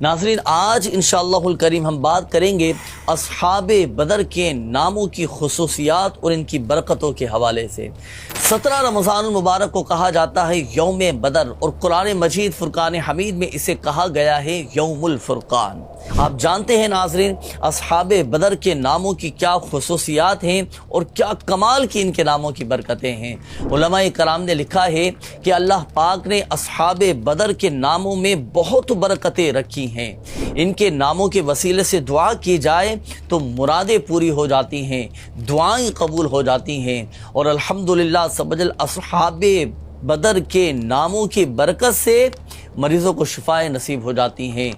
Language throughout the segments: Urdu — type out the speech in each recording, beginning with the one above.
ناظرین، آج انشاءاللہ الکریم ہم بات کریں گے اصحاب بدر کے ناموں کی خصوصیات اور ان کی برکتوں کے حوالے سے۔ 17 رمضان المبارک کو کہا جاتا ہے یوم بدر، اور قرآن مجید فرقان حمید میں اسے کہا گیا ہے یوم الفرقان۔ آپ جانتے ہیں ناظرین، اصحاب بدر کے ناموں کی کیا خصوصیات ہیں اور کیا کمال کی ان کے ناموں کی برکتیں ہیں۔ علماء کرام نے لکھا ہے کہ اللہ پاک نے اصحاب بدر کے ناموں میں بہت برکتیں رکھی ہیں۔ ان کے ناموں کے وسیلے سے دعا کی جائے تو مرادیں پوری ہو جاتی ہیں، دعائیں قبول ہو جاتی ہیں، اور الحمدللہ سبجل اصحاب بدر کے ناموں کی برکت سے مریضوں کو شفائیں نصیب ہو جاتی ہیں،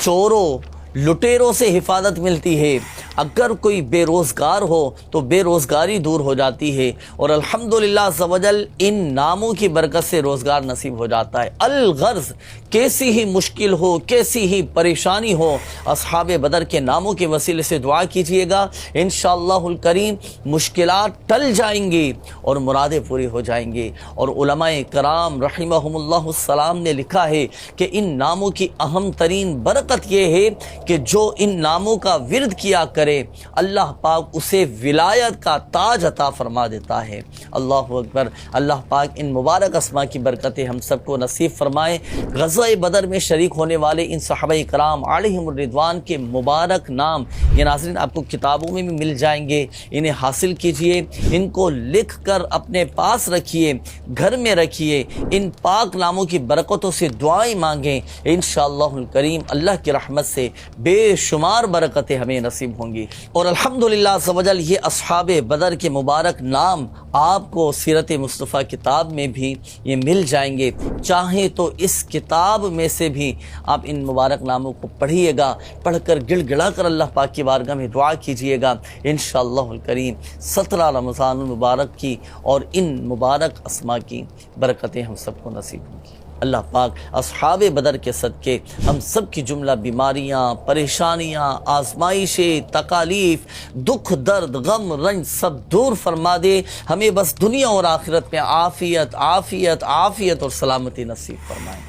چوروں لٹیروں سے حفاظت ملتی ہے، اگر کوئی بے روزگار ہو تو بے روزگاری دور ہو جاتی ہے، اور الحمدللہ سبجل ان ناموں کی برکت سے روزگار نصیب ہو جاتا ہے۔ الغرض کیسی ہی مشکل ہو، کیسی ہی پریشانی ہو، اصحاب بدر کے ناموں کے وسیلے سے دعا کیجئے گا، انشاءاللہ الکریم مشکلات ٹل جائیں گی اور مرادیں پوری ہو جائیں گی۔ اور علماء کرام رحمہم اللہ السلام نے لکھا ہے کہ ان ناموں کی اہم ترین برکت یہ ہے کہ جو ان ناموں کا ورد کیا کرے اللہ پاک اسے ولایت کا تاج عطا فرما دیتا ہے۔ اللہ اکبر۔ اللہ پاک ان مبارک اسماء کی برکتیں ہم سب کو نصیب فرمائے۔ غزوہ بدر میں شریک ہونے والے ان صحابہ کرام علیہم الرضوان کے مبارک نام یہ ناظرین آپ کو کتابوں میں بھی مل جائیں گے، انہیں حاصل کیجئے، ان کو لکھ کر اپنے پاس رکھیے، گھر میں رکھیے، ان پاک ناموں کی برکتوں سے دعائیں مانگیں، انشاءاللہ الکریم اللہ کی رحمت سے بے شمار برکتیں ہمیں نصیب ہوں گی۔ اور الحمدللہ سبجل یہ اصحاب بدر کے مبارک نام آپ کو سیرت مصطفیٰ کتاب میں بھی یہ مل جائیں گے، چاہیں تو اس کتاب میں سے بھی آپ ان مبارک ناموں کو پڑھیے گا، پڑھ کر گڑ گڑا کر اللہ پاک کی بارگاہ میں دعا کیجئے گا، انشاءاللہ الکریم 17 رمضان المبارک کی اور ان مبارک اسماء کی برکتیں ہم سب کو نصیب ہوں گی۔ اللہ پاک اصحاب بدر کے صدقے ہم سب کی جملہ بیماریاں، پریشانیاں، آزمائشیں، تکالیف، دکھ، درد، غم، رنج سب دور فرما دے، ہمیں بس دنیا اور آخرت میں عافیت عافیت عافیت اور سلامتی نصیب فرمائے۔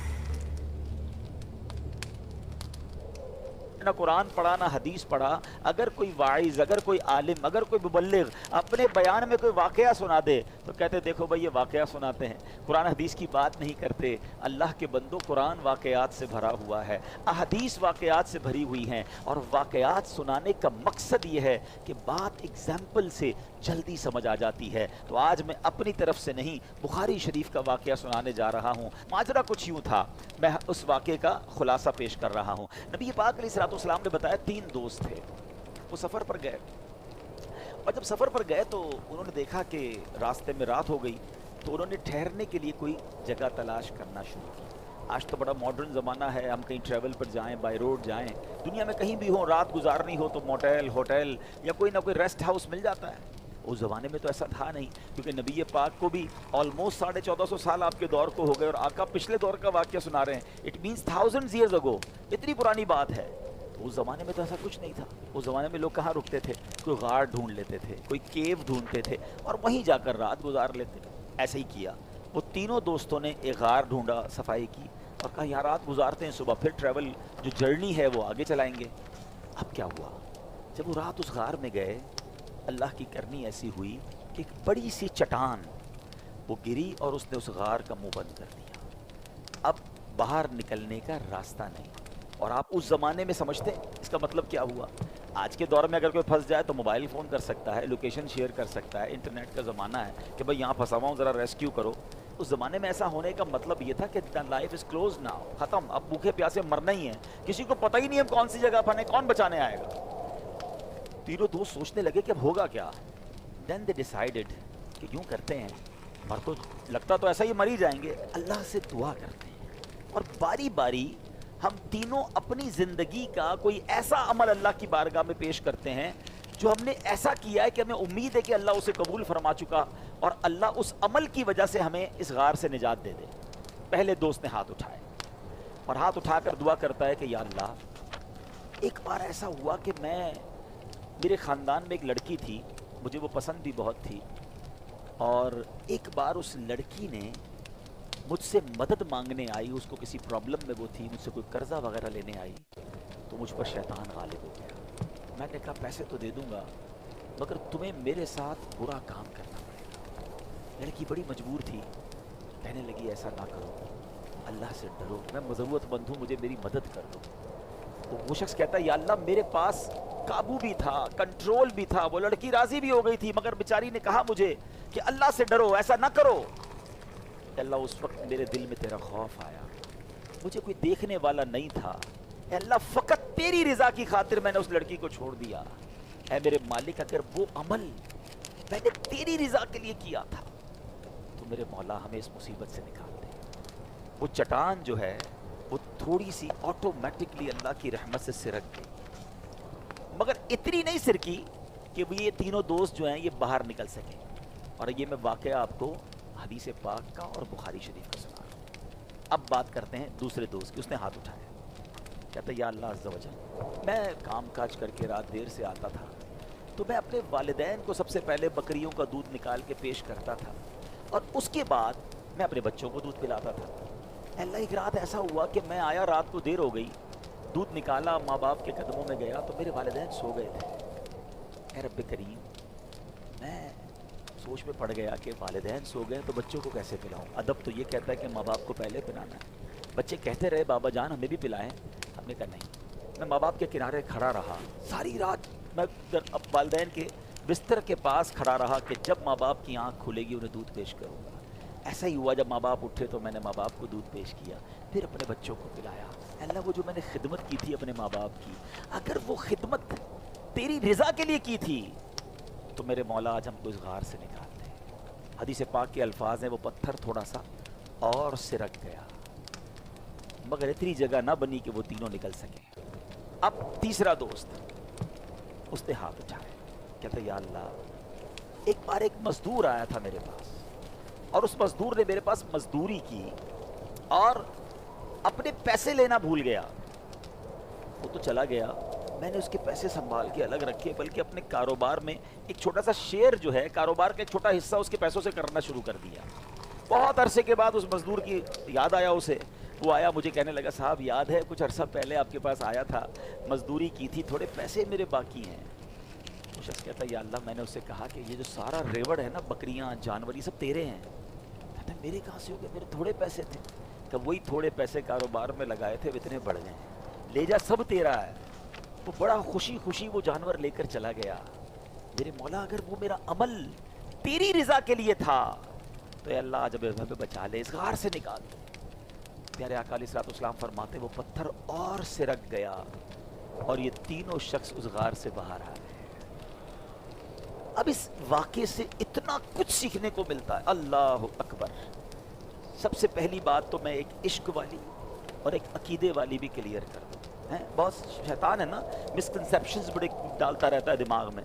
نہ قرآن پڑھا نہ حدیث پڑھا، اگر کوئی واعظ، اگر کوئی عالم، اگر کوئی مبلغ اپنے بیان میں کوئی واقعہ سنا دے تو کہتے دیکھو بھائی یہ واقعہ سناتے ہیں، قرآن حدیث کی بات نہیں کرتے۔ اللہ کے بندوں، قرآن واقعات سے بھرا ہوا ہے، احادیث واقعات سے بھری ہوئی ہیں، اور واقعات سنانے کا مقصد یہ ہے کہ بات ایگزامپل سے جلدی سمجھ آ جاتی ہے۔ تو آج میں اپنی طرف سے نہیں، بخاری شریف کا واقعہ سنانے جا رہا ہوں۔ ماجرا کچھ یوں تھا، میں اس واقعے کا خلاصہ پیش کر رہا ہوں۔ نبی پاک علیہ السلام نے بتایا 3 دوست تھے، وہ سفر پر گئے، اور جب سفر پر گئے تو انہوں نے دیکھا کہ راستے میں رات ہو گئی، تو انہوں نے ٹھہرنے کے لیے کوئی جگہ تلاش کرنا شروع کی۔ آج تو بڑا ماڈرن زمانہ ہے، ہم کہیں ٹریول پر جائیں، بائی روڈ جائیں، دنیا میں کہیں بھی ہوں، رات گزارنی ہو تو موٹیل، ہوٹل یا کوئی نہ کوئی ریسٹ ہاؤس مل جاتا ہے۔ اس زمانے میں تو ایسا تھا نہیں، کیونکہ نبی پاک کو بھی آلموسٹ 1450 سال آپ کے دور کو ہو گئے، اور آقا پچھلے دور کا واقعہ سنا رہے ہیں۔ It means thousands years ago، اتنی پرانی بات ہے۔ اس زمانے میں تو ایسا کچھ نہیں تھا۔ اس زمانے میں لوگ کہاں رکتے تھے؟ کوئی غار ڈھونڈ لیتے تھے، کوئی کیو ڈھونڈتے تھے، اور وہیں جا کر رات گزار لیتے۔ ایسے ہی کیا وہ تینوں دوستوں نے، ایک غار ڈھونڈا، صفائی کی، اور کہا یہاں رات گزارتے ہیں، صبح پھر ٹریول جو جرنی ہے وہ آگے چلائیں گے۔ اب کیا ہوا؟ جب وہ رات اس غار میں گئے، اللہ کی کرنی ایسی ہوئی کہ ایک بڑی سی چٹان وہ گری اور اس نے اس غار کا منہ بند کر دیا۔ اب باہر نکلنے کا راستہ نہیں۔ اور آپ اس زمانے میں سمجھتے ہیں اس کا مطلب کیا ہوا؟ آج کے دور میں اگر کوئی پھنس جائے تو موبائل فون کر سکتا ہے، لوکیشن شیئر کر سکتا ہے، انٹرنیٹ کا زمانہ ہے کہ بھائی یہاں پھنسا ہوا ہوں، ذرا ریسکیو کرو۔ اس زمانے میں ایسا ہونے کا مطلب یہ تھا کہ لائف از کلوز ناؤ، ختم، اب بھوکے پیاسے مرنا ہی ہے، کسی کو پتہ ہی نہیں ہم کون سی جگہ پھنسے، کون بچانے آئے گا۔ تینوں دوست سوچنے لگے کہ اب ہوگا کیا۔ دین دے ڈیسائیڈڈ کہ یوں کرتے ہیں، اور تو لگتا تو ایسا ہی مر ہی جائیں گے، اللہ سے دعا کرتے ہیں، اور باری باری ہم تینوں اپنی زندگی کا کوئی ایسا عمل اللہ کی بارگاہ میں پیش کرتے ہیں جو ہم نے ایسا کیا ہے کہ ہمیں امید ہے کہ اللہ اسے قبول فرما چکا، اور اللہ اس عمل کی وجہ سے ہمیں اس غار سے نجات دے دے۔ پہلے دوست نے ہاتھ اٹھائے، اور ہاتھ اٹھا کر دعا کرتا ہے کہ یا اللہ، ایک بار ایسا ہوا کہ میرے خاندان میں ایک لڑکی تھی، مجھے وہ پسند بھی بہت تھی، اور ایک بار اس لڑکی نے مجھ سے مدد مانگنے آئی، اس کو کسی پرابلم میں وہ تھی، مجھ سے کوئی قرضہ وغیرہ لینے آئی تو مجھ پر شیطان غالب ہو گیا۔ میں نے کہا پیسے تو دے دوں گا مگر تمہیں میرے ساتھ برا کام کرنا پڑے گا۔ لڑکی بڑی مجبور تھی، کہنے لگی ایسا نہ کرو، اللہ سے ڈرو، میں ضرورت مند ہوں، مجھے میری مدد کر دو۔ تو وہ شخص کہتا ہے یا اللہ میرے پاس قابو بھی تھا، کنٹرول بھی تھا، وہ لڑکی راضی بھی ہو گئی تھی، مگر بیچاری نے کہا مجھے کہ اللہ سے ڈرو، ایسا نہ کرو۔ اے اللہ اس وقت میرے دل میں تیرا خوف آیا، مجھے کوئی دیکھنے والا نہیں تھا، اے اللہ فقط تیری رضا کی خاطر میں نے اس لڑکی کو چھوڑ دیا۔ اے میرے مالک اگر وہ عمل میں نے تیری رضا کے لیے کیا تھا تو میرے مولا ہمیں اس مصیبت سے نکال دے۔ وہ چٹان جو ہے وہ تھوڑی سی آٹومیٹکلی اللہ کی رحمت سے سرک گئی، مگر اتنی نہیں سرکی کہ وہ یہ تینوں دوست جو ہیں یہ باہر نکل سکیں۔ اور یہ میں واقعہ آپ کو حدیث پاک کا اور بخاری شریف کا سنا رہا ہوں۔ اب بات کرتے ہیں دوسرے دوست کی۔ اس نے ہاتھ اٹھایا، کہتا ہے یا اللہ عز و جل، میں کام کاج کر کے رات دیر سے آتا تھا تو میں اپنے والدین کو سب سے پہلے بکریوں کا دودھ نکال کے پیش کرتا تھا اور اس کے بعد میں اپنے بچوں کو دودھ پلاتا تھا۔ اللہ ایک رات ایسا ہوا کہ میں آیا، رات کو دیر ہو گئی، دودھ نکالا، ماں باپ کے قدموں میں گیا تو میرے والدین سو گئے تھے۔ اے رب کریم، میں سوچ میں پڑ گیا کہ والدین سو گئے تو بچوں کو کیسے پلاؤں؟ ادب تو یہ کہتا ہے کہ ماں باپ کو پہلے پلانا ہے۔ بچے کہتے رہے بابا جان ہمیں بھی پلائیں، ہم نے کہا نہیں۔ میں ماں باپ کے کنارے کھڑا رہا ساری رات، میں والدین کے بستر کے پاس کھڑا رہا کہ جب ماں باپ کی آنکھ کھلے گی انہیں دودھ پیش کروں گا۔ ایسا ہی ہوا، جب ماں باپ اٹھے تو میں نے ماں باپ کو دودھ پیش کیا، پھر اپنے بچوں کو پلایا۔ اللہ وہ جو میں نے خدمت کی تھی اپنے ماں باپ کی، اگر وہ خدمت تیری رضا کے لیے کی تھی تو میرے مولا آج ہم کو اس غار سے نکال دے۔ حدیث پاک کے الفاظ ہیں وہ پتھر تھوڑا سا اور سرک گیا مگر اتنی جگہ نہ بنی کہ وہ تینوں نکل سکیں۔ اب تیسرا دوست، اس نے ہاتھ اٹھائے، کہتا یا اللہ ایک بار ایک مزدور آیا تھا میرے پاس اور اس مزدور نے میرے پاس مزدوری کی اور اپنے پیسے لینا بھول گیا۔ وہ تو چلا گیا، میں نے اس کے پیسے سنبھال کے الگ رکھے، بلکہ اپنے کاروبار میں ایک چھوٹا سا شیئر جو ہے، کاروبار کا ایک چھوٹا حصہ اس کے پیسوں سے کرنا شروع کر دیا۔ بہت عرصے کے بعد اس مزدور کی یاد آیا اسے، وہ آیا مجھے کہنے لگا صاحب یاد ہے کچھ عرصہ پہلے آپ کے پاس آیا تھا، مزدوری کی تھی، تھوڑے پیسے میرے باقی ہیں۔ وہ شخص کہتا یا اللہ میں نے اس سے کہا کہ یہ جو سارا ریوڑ ہے نا، بکریاں جانور، یہ سب تیرے ہیں۔ کہتا میرے کہاں سے ہو گئے، میرے تھوڑے پیسے تھے۔ کہ وہی تھوڑے پیسے کاروبار میں لگائے تھے، اتنے بڑھ گئے، لے جا سب تیرا ہے۔ وہ بڑا خوشی خوشی وہ جانور لے کر چلا گیا۔ میرے مولا اگر وہ میرا عمل تیری رضا کے لیے تھا تو اے اللہ جب ہمیں بچا لے، اس غار سے نکال دے۔ پیارے آقا علیہ الصلوۃ والسلام فرماتے وہ پتھر اور سرک گیا اور یہ تینوں شخص اس غار سے باہر آ گئے۔ اب اس واقعے سے اتنا کچھ سیکھنے کو ملتا ہے، اللہ اکبر۔ سب سے پہلی بات تو میں ایک عشق والی اور ایک عقیدے والی بھی کلیئر کر دوں۔ بہت شیطان ہے نا، مسکنسیپشنز بڑے ڈالتا رہتا ہے دماغ میں۔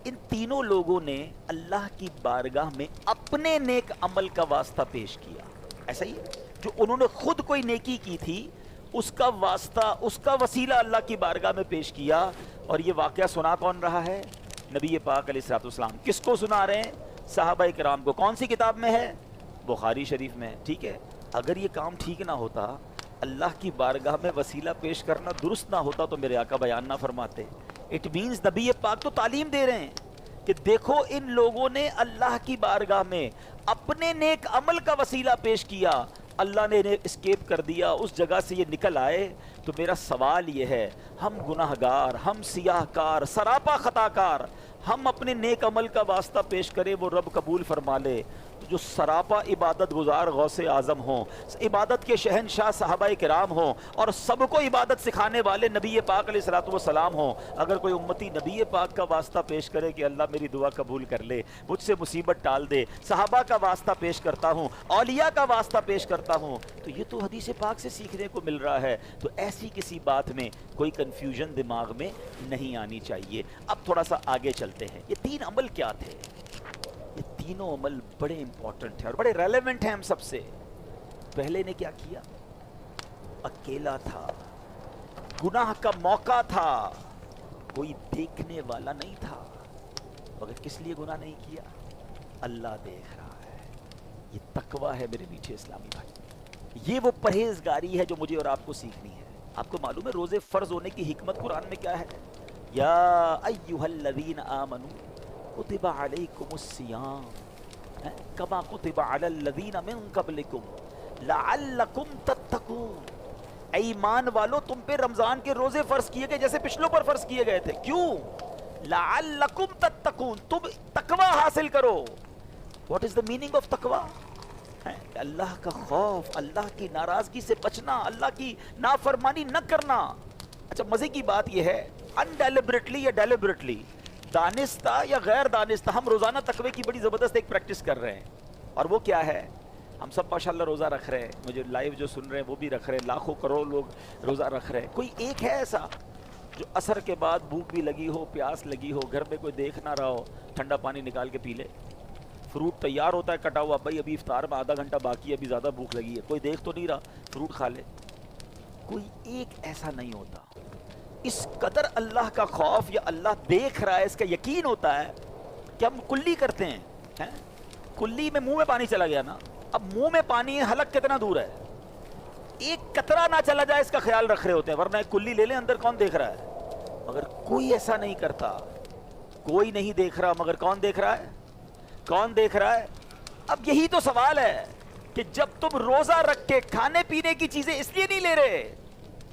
ان تینوں لوگوں نے اللہ کی بارگاہ میں اپنے نیک عمل کا واسطہ پیش کیا، ایسا ہی جو انہوں نے خود کوئی نیکی کی تھی اس کا واسطہ، اس کا وسیلہ اللہ کی بارگاہ میں پیش کیا۔ اور یہ واقعہ سنا کون رہا ہے؟ نبی پاک علیہ الصلوۃ والسلام۔ کس کو سنا رہے ہیں؟ صحابہ کرام کو۔ کون سی کتاب میں ہے؟ بخاری شریف میں، ٹھیک ہے۔ اگر یہ کام ٹھیک نہ ہوتا، اللہ کی بارگاہ میں وسیلہ پیش کرنا درست نہ ہوتا تو میرے آقا بیان نہ فرماتے۔ اٹ مینز نبی پاک تو تعلیم دے رہے ہیں کہ دیکھو ان لوگوں نے اللہ کی بارگاہ میں اپنے نیک عمل کا وسیلہ پیش کیا، اللہ نے انہیں اسکیپ کر دیا، اس جگہ سے یہ نکل آئے۔ تو میرا سوال یہ ہے، ہم گناہ گار، ہم سیاہ کار، سراپا خطا کار، ہم اپنے نیک عمل کا واسطہ پیش کریں وہ رب قبول فرما لے، جو سراپا عبادت گزار غوث اعظم ہوں، عبادت کے شہنشاہ صحابہ کرام ہوں اور سب کو عبادت سکھانے والے نبی پاک علیہ الصلوۃ والسلام ہوں، اگر کوئی امتی نبی پاک کا واسطہ پیش کرے کہ اللہ میری دعا قبول کر لے، مجھ سے مصیبت ٹال دے، صحابہ کا واسطہ پیش کرتا ہوں، اولیاء کا واسطہ پیش کرتا ہوں، تو یہ تو حدیث پاک سے سیکھنے کو مل رہا ہے۔ تو ایسی کسی بات میں کوئی کنفیوژن دماغ میں نہیں آنی چاہیے۔ اب تھوڑا سا آگے چلتے ہیں، یہ تین عمل کیا تھے؟ یہ تینوں عمل بڑے امپورٹنٹ ہیں اور بڑے ریلیونٹ ہیں ہم سب سے۔ پہلے نے کیا کیا؟ اکیلا تھا، گناہ کا موقع تھا، کوئی دیکھنے والا نہیں تھا، مگر کس لیے گناہ نہیں کیا؟ اللہ دیکھ رہا ہے، یہ تقوی ہے میرے میٹھے اسلامی بھائی، یہ وہ پرہیزگاری ہے جو مجھے اور آپ کو سیکھنی ہے۔ آپ کو معلوم ہے روزے فرض ہونے کی حکمت قرآن میں کیا ہے؟ یا ایھا الذین آمنوا کتب علیکم الصیام کما کتب علی الذین من قبلکم لعلکم تتقون۔ اے ایمان والو، تم پہ رمضان کے روزے فرض کیے گئے جیسے پچھلوں پر فرض کیے گئے تھے۔ کیوں؟ لعلکم تتقون، تم تقوی حاصل کرو۔ What is the meaning of تقوی؟ اللہ کا خوف، اللہ کی ناراضگی سے بچنا، اللہ کی نافرمانی نہ کرنا۔ اچھا مزے کی بات یہ ہے، انڈیلیبریٹلی یا ڈیلیبریٹلی، دانستہ یا غیر دانستہ، ہم روزانہ تقوی کی بڑی زبردست ایک پریکٹس کر رہے ہیں، اور وہ کیا ہے؟ ہم سب ماشاءاللہ روزہ رکھ رہے ہیں، مجھے لائیو جو سن رہے ہیں وہ بھی رکھ رہے ہیں، لاکھوں کروڑ لوگ روزہ رکھ رہے ہیں۔ کوئی ایک ہے ایسا جو عصر کے بعد بھوک بھی لگی ہو، پیاس لگی ہو، گھر میں کوئی دیکھ نہ رہا ہو، ٹھنڈا پانی نکال کے پی لے؟ فروٹ تیار ہوتا ہے کٹا ہوا، بھائی ابھی افطار میں آدھا گھنٹہ باقی ہے، ابھی زیادہ بھوک لگی ہے، کوئی دیکھ تو نہیں رہا، فروٹ کھا لے؟ کوئی ایک ایسا نہیں ہوتا۔ اس قدر اللہ کا خوف یا اللہ دیکھ رہا ہے اس کا یقین ہوتا ہے کہ ہم کلی کرتے ہیں۔ کلی میں منہ میں پانی چلا گیا نا، اب منہ میں پانی ہے، حلق کتنا دور ہے، ایک قطرہ نہ چلا جائے اس کا خیال رکھ رہے ہوتے ہیں، ورنہ ایک کلی لے لیں اندر کون دیکھ رہا ہے؟ مگر کوئی ایسا نہیں کرتا، کوئی نہیں دیکھ رہا، مگر کون دیکھ رہا ہے؟ کون دیکھ رہا ہے؟ اب یہی تو سوال ہے کہ جب تم روزہ رکھ کے کھانے پینے کی چیزیں اس لیے نہیں لے رہے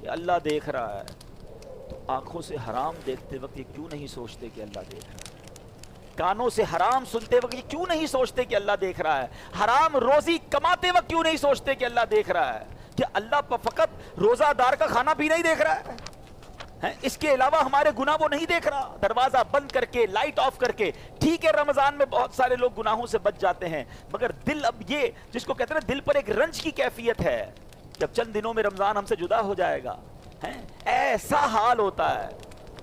کہ اللہ دیکھ رہا ہے، تو آنکھوں سے حرام دیکھتے وقت یہ کیوں نہیں سوچتے کہ اللہ دیکھ رہا ہے؟ کانوں سے حرام سنتے وقت یہ کیوں نہیں سوچتے کہ اللہ دیکھ رہا ہے؟ حرام روزی کماتے وقت کیوں نہیں سوچتے کہ اللہ دیکھ رہا ہے؟ کہ اللہ فقط روزہ دار کا کھانا پینا ہی دیکھ رہا ہے، اس کے علاوہ ہمارے گناہ وہ نہیں دیکھ رہا؟ دروازہ بند کر کے، لائٹ آف کر کے، ٹھیک ہے رمضان میں بہت سارے لوگ گناہوں سے بچ جاتے ہیں، مگر دل، اب یہ جس کو کہتے ہیں دل پر ایک رنج کی کیفیت ہے، جب چند دنوں میں رمضان ہم سے جدا ہو جائے گا، ایسا حال ہوتا ہے،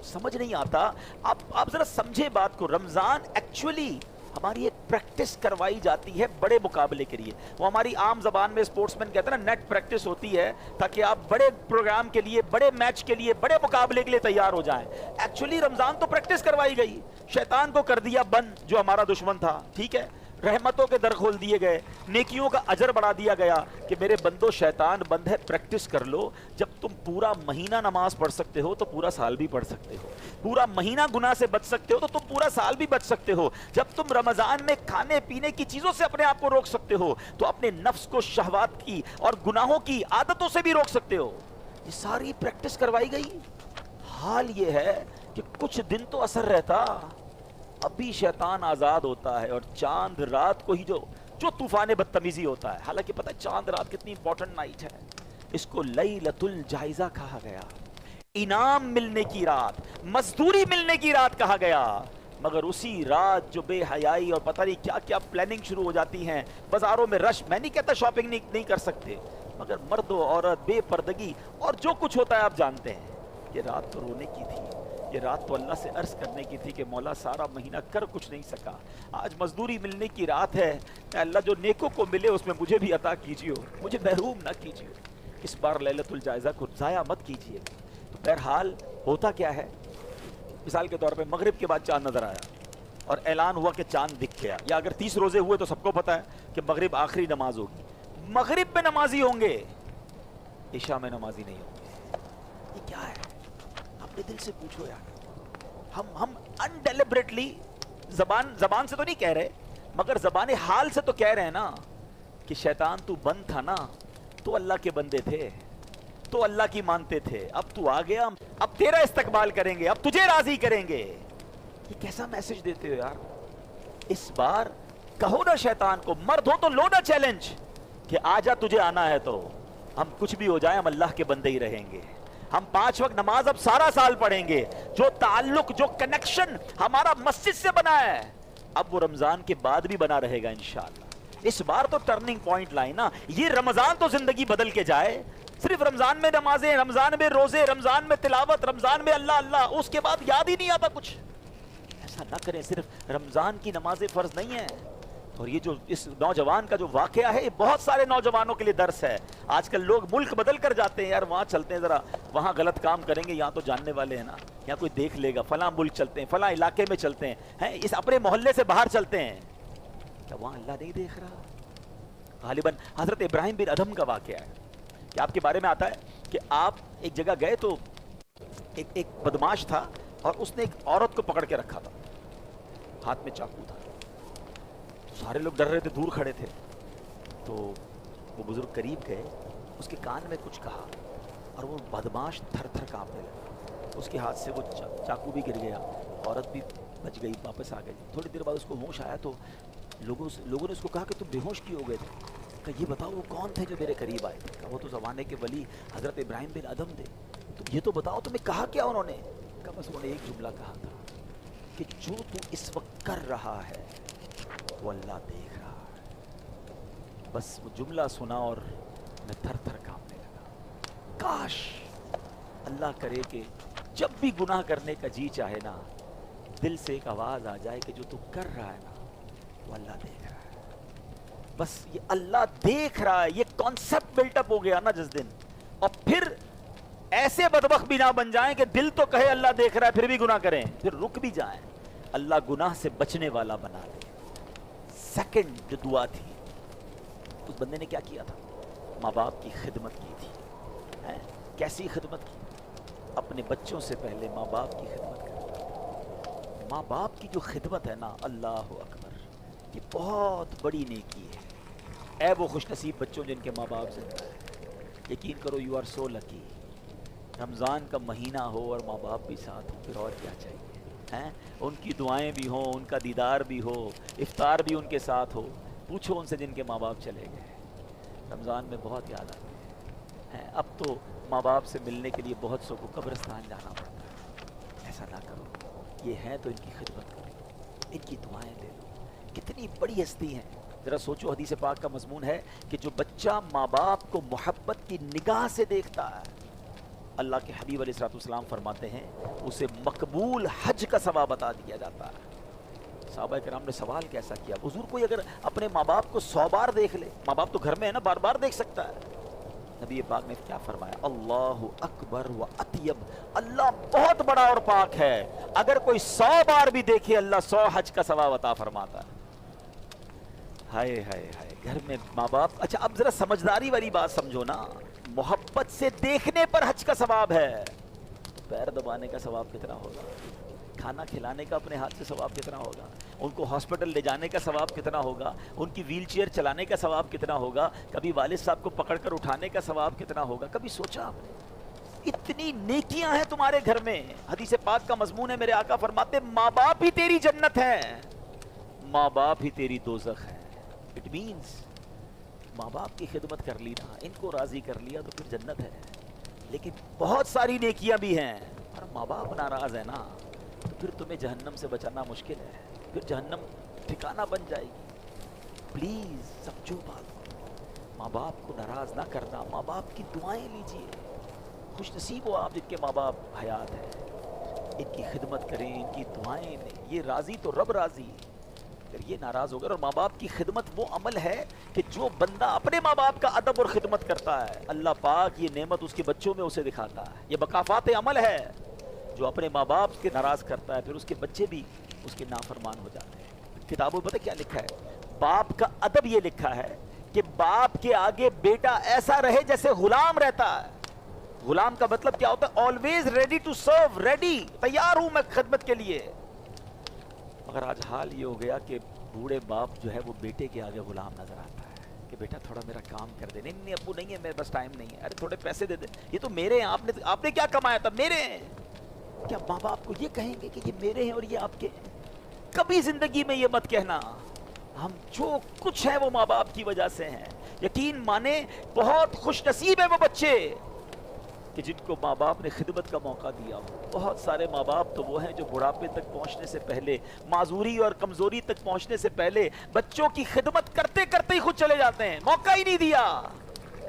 سمجھ نہیں آتا۔ آپ ذرا سمجھے بات کو، رمضان ایکچولی ہماری ایک پریکٹس کروائی جاتی ہے بڑے مقابلے کے لیے، وہ ہماری عام زبان میں اسپورٹس مین کہتے ہیں نا، نیٹ پریکٹس ہوتی ہے تاکہ آپ بڑے پروگرام کے لیے، بڑے میچ کے لیے، بڑے مقابلے کے لیے تیار ہو جائیں۔ ایکچولی رمضان تو پریکٹس کروائی گئی، شیطان کو کر دیا بند جو ہمارا دشمن تھا، ٹھیک ہے، رحمتوں کے در کھول دیے گئے، نیکیوں کا اجر بڑھا دیا گیا کہ میرے بندو شیطان بند ہے، پریکٹس کر لو، جب تم پورا مہینہ نماز پڑھ سکتے ہو تو پورا سال بھی پڑھ سکتے ہو، پورا مہینہ گناہ سے بچ سکتے ہو تو تم پورا سال بھی بچ سکتے ہو، جب تم رمضان میں کھانے پینے کی چیزوں سے اپنے آپ کو روک سکتے ہو تو اپنے نفس کو شہوات کی اور گناہوں کی عادتوں سے بھی روک سکتے ہو۔ یہ ساری پریکٹس کروائی گئی۔ حال یہ ہے کہ کچھ دن تو اثر رہتا، ابھی شیطان آزاد ہوتا ہے، اور چاند رات کو ہی جو طوفان بدتمیزی ہوتا ہے، حالانکہ پتہ ہے چاند رات کتنی امپورٹنٹ نائٹ ہے، اس کو لیلۃ الجائزہ کہا گیا، انعام ملنے کی رات، مزدوری ملنے کی رات کہا گیا، مگر اسی رات جو بے حیائی اور پتہ نہیں کیا کیا پلاننگ شروع ہو جاتی ہیں، بازاروں میں رش، میں نہیں کہتا شاپنگ نہیں کر سکتے، مگر مرد و عورت، بے پردگی اور جو کچھ ہوتا ہے آپ جانتے ہیں، یہ رات تو رونے کی تھی، یہ رات تو اللہ سے عرض کرنے کی تھی کہ مولا سارا مہینہ کر کچھ نہیں سکا، آج مزدوری ملنے کی رات ہے، اے اللہ جو نیکوں کو ملے اس میں مجھے بھی عطا کیجیے، مجھے محروم نہ کیجیے، اس بار لیلۃ الجائزہ کو ضائع مت کیجیے۔ تو بہرحال ہوتا کیا ہے، مثال کے طور پہ مغرب کے بعد چاند نظر آیا اور اعلان ہوا کہ چاند دکھ گیا، یا اگر 30 روزے ہوئے تو سب کو پتا ہے کہ مغرب آخری نماز ہوگی، مغرب میں نمازی ہوں گے، عشاء میں نمازی نہیں ہوں گے، یہ کیا ہے؟ اپنے دل سے پوچھو یار، ہم انڈیلیبریٹلی زبان سے تو نہیں کہہ رہے، مگر زبان حال سے تو کہہ رہے ہیں نا کہ شیطان تو بند تھا نا، تو اللہ کے بندے تھے، تو اللہ کی مانتے تھے، اب تو آ گیا، اب تیرا استقبال کریں گے، اب تجھے راضی کریں گے۔ یہ کیسا میسج دیتے ہو یار؟ اس بار کہو نا شیطان کو، مرد ہو تو لو نا چیلنج کہ آجا تجھے آنا ہے، تو ہم کچھ بھی ہو جائے ہم اللہ کے بندے ہی رہیں گے، ہم 5 وقت نماز اب سارا سال پڑھیں گے، جو تعلق، جو کنیکشن ہمارا مسجد سے بنا ہے اب وہ رمضان کے بعد بھی بنا رہے گا انشاءاللہ۔ اس بار تو ٹرننگ پوائنٹ لائے نا، یہ رمضان تو زندگی بدل کے جائے، صرف رمضان میں نمازیں، رمضان میں روزے، رمضان میں تلاوت، رمضان میں اللہ اللہ، اس کے بعد یاد ہی نہیں آتا کچھ۔ ایسا نہ کریں، صرف رمضان کی نمازیں فرض نہیں ہیں۔ اور یہ جو اس نوجوان کا جو واقعہ ہے، یہ بہت سارے نوجوانوں کے لیے درس ہے۔ آج کل لوگ ملک بدل کر جاتے ہیں، یار وہاں چلتے ہیں ذرا، وہاں غلط کام کریں گے، یہاں تو جاننے والے ہیں نا، یہاں کوئی دیکھ لے گا، فلاں ملک چلتے ہیں، فلاں علاقے میں چلتے ہیں، اس اپنے محلے سے باہر چلتے ہیں، کیا وہاں اللہ نہیں دیکھ رہا؟ غالباً حضرت ابراہیم بن ادھم کا واقعہ ہے کہ آپ کے بارے میں آتا ہے کہ آپ ایک جگہ گئے تو ایک بدماش تھا اور اس نے ایک عورت کو پکڑ کے رکھا تھا, ہاتھ میں چاقو تھا. سارے لوگ ڈر رہے تھے, دور کھڑے تھے. تو وہ بزرگ قریب گئے, اس کے کان میں کچھ کہا اور وہ بدماش تھر تھر کانپنے لگا. اس کے ہاتھ سے وہ چاقو بھی گر گیا, عورت بھی بچ گئی, واپس آ گئی. تھوڑی دیر بعد اس کو ہوش آیا تو لوگوں نے اس کو کہا کہ تم بے ہوش کیوں ہو گئے تھے؟ کہ یہ بتاؤ وہ کون تھے جو میرے قریب آئے تھے؟ کہ وہ تو زمانے کے ولی حضرت ابراہیم بن ادھم تھے. تو یہ تو بتاؤ تمہیں کہا کیا انہوں نے؟ کہ بس انہوں نے ایک جملہ کہا تھا کہ جو تو اس وقت کر رہا ہے وہ اللہ دیکھ رہا ہے. بس وہ جملہ سنا اور میں تھر تھر کانپنے لگا. کاش اللہ کرے کہ جب بھی گناہ کرنے کا جی چاہے نا, دل سے ایک آواز آ جائے کہ جو تو کر رہا ہے نا وہ اللہ دیکھ رہا ہے. بس یہ اللہ دیکھ رہا ہے, یہ کانسیپٹ بلٹ اپ ہو گیا نا جس دن, اور پھر ایسے بدبخت بھی نہ بن جائیں کہ دل تو کہے اللہ دیکھ رہا ہے پھر بھی گناہ کریں, پھر رک بھی جائیں. اللہ گناہ سے بچنے والا بنا دے. سیکنڈ جو دعا تھی اس بندے نے کیا کیا تھا؟ ماں باپ کی خدمت کی تھی. کیسی خدمت کی؟ اپنے بچوں سے پہلے ماں باپ کی خدمت کر. ماں باپ کی جو خدمت ہے نا, اللہ اکبر, یہ بہت بڑی نیکی ہے. اے وہ خوش نصیب بچوں جن کے ماں باپ زندہ ہیں, یقین کرو یو آر سو لکی. رمضان کا مہینہ ہو اور ماں باپ بھی ساتھ ہوں, پھر اور کیا چاہیے؟ ان کی دعائیں بھی ہوں, ان کا دیدار بھی ہو, افطار بھی ان کے ساتھ ہو. پوچھو ان سے جن کے ماں باپ چلے گئے, رمضان میں بہت یاد آتی ہے. اب تو ماں باپ سے ملنے کے لیے بہت سو کو قبرستان جانا پڑتا ہے. ایسا نہ کرو, یہ ہیں تو ان کی خدمت کرو, ان کی دعائیں لے لو. کتنی بڑی ہستی ہیں. ذرا سوچو, حدیث پاک کا مضمون ہے کہ جو بچہ ماں باپ کو محبت کی نگاہ سے دیکھتا ہے, اللہ کے حبیب علیہ الصلوۃ والسلام فرماتے ہیں اسے مقبول حج کا ثواب عطا دیا جاتا ہے. صحابہ کرام نے سوال کیسا کیا, حضور کوئی اگر اپنے ماں باپ کو 100 بار دیکھ لے, ماں باپ تو گھر میں ہے نا, بار بار دیکھ سکتا ہے. نبی پاک نے کیا فرمایا؟ اللہ اکبر و اطیب, اللہ بہت بڑا اور پاک ہے, اگر کوئی 100 بار بھی دیکھے اللہ 100 حج کا ثواب عطا فرماتا ہے. ہائے ہائے ہائے, گھر میں ماں باپ. اچھا اب ذرا سمجھداری والی بات سمجھو نا, محبت سے دیکھنے پر حج کا ثواب ہے, پیر دبانے کا ثواب کتنا ہوگا, کھانا کھلانے کا اپنے ہاتھ سے ثواب کتنا ہوگا, ان کو ہاسپٹل لے جانے کا ثواب کتنا ہوگا, ان کی ویل چیئر چلانے کا ثواب کتنا ہوگا, کبھی والد صاحب کو پکڑ کر اٹھانے کا ثواب کتنا ہوگا. کبھی سوچا آپ نے؟ اتنی نیکیاں ہیں تمہارے گھر میں. حدیث پاک کا مضمون ہے, میرے آقا فرماتے ماں باپ ہی تیری جنت ہے, ماں باپ ہی تیری دوزخ ہے. اٹ مینس ماں باپ کی خدمت کر لی نا, ان کو راضی کر لیا تو پھر جنت ہے. لیکن بہت ساری نیکیاں بھی ہیں, اور ماں باپ ناراض ہے نا تو پھر تمہیں جہنم سے بچانا مشکل ہے, پھر جہنم ٹھکانہ بن جائے گی. پلیز سمجھو بات, ماں باپ کو ناراض نہ کرنا, ماں باپ کی دعائیں لیجئے. خوش نصیب ہو آپ جن کے ماں باپ حیات ہیں, ان کی خدمت کریں, ان کی دعائیں لیں. یہ راضی تو رب راضی, اگر یہ ناراض ہوگا. اور ماں باپ کی خدمت وہ عمل ہے کہ جو بندہ اپنے ماں باپ کا ادب اور خدمت کرتا ہے, اللہ پاک یہ نعمت اس کے بچوں میں اسے دکھاتا ہے. یہ مکافات عمل ہے. جو اپنے ماں باپ کے ناراض کرتا ہے پھر اس کے بچے بھی اس کے نافرمان ہو جاتے ہیں. کتابوں میں پتہ کیا لکھا ہے؟ باپ کا ادب یہ لکھا ہے کہ باپ کے آگے بیٹا ایسا رہے جیسے غلام رہتا ہے. غلام کا مطلب کیا ہوتا ہے؟ Always ready to serve, ready, تیار ہوں میں خدمت کے لیے. مگر آج حال یہ ہو گیا کہ بوڑھے باپ جو ہے وہ بیٹے کے آگے غلام نظر آتا ہے کہ بیٹا تھوڑا میرا کام کر دے. نہیں ابو نہیں ہے, میرے پاس ٹائم نہیں ہے. ارے تھوڑے پیسے دے دے, یہ تو میرے ہیں, آپ نے کیا کمایا تھا, میرے ہیں. کیا ماں باپ کو یہ کہیں گے کہ یہ میرے ہیں اور یہ آپ کے ہیں؟ کبھی زندگی میں یہ مت کہنا. ہم جو کچھ ہے وہ ماں باپ کی وجہ سے ہیں. یقین مانے بہت خوش نصیب ہے وہ بچے کہ جن کو ماں باپ نے خدمت کا موقع دیا ہو. بہت سارے ماں باپ تو وہ ہیں جو بڑھاپے تک پہنچنے سے پہلے, معذوری اور کمزوری تک پہنچنے سے پہلے بچوں کی خدمت کرتے کرتے ہی خود چلے جاتے ہیں, موقع ہی نہیں دیا.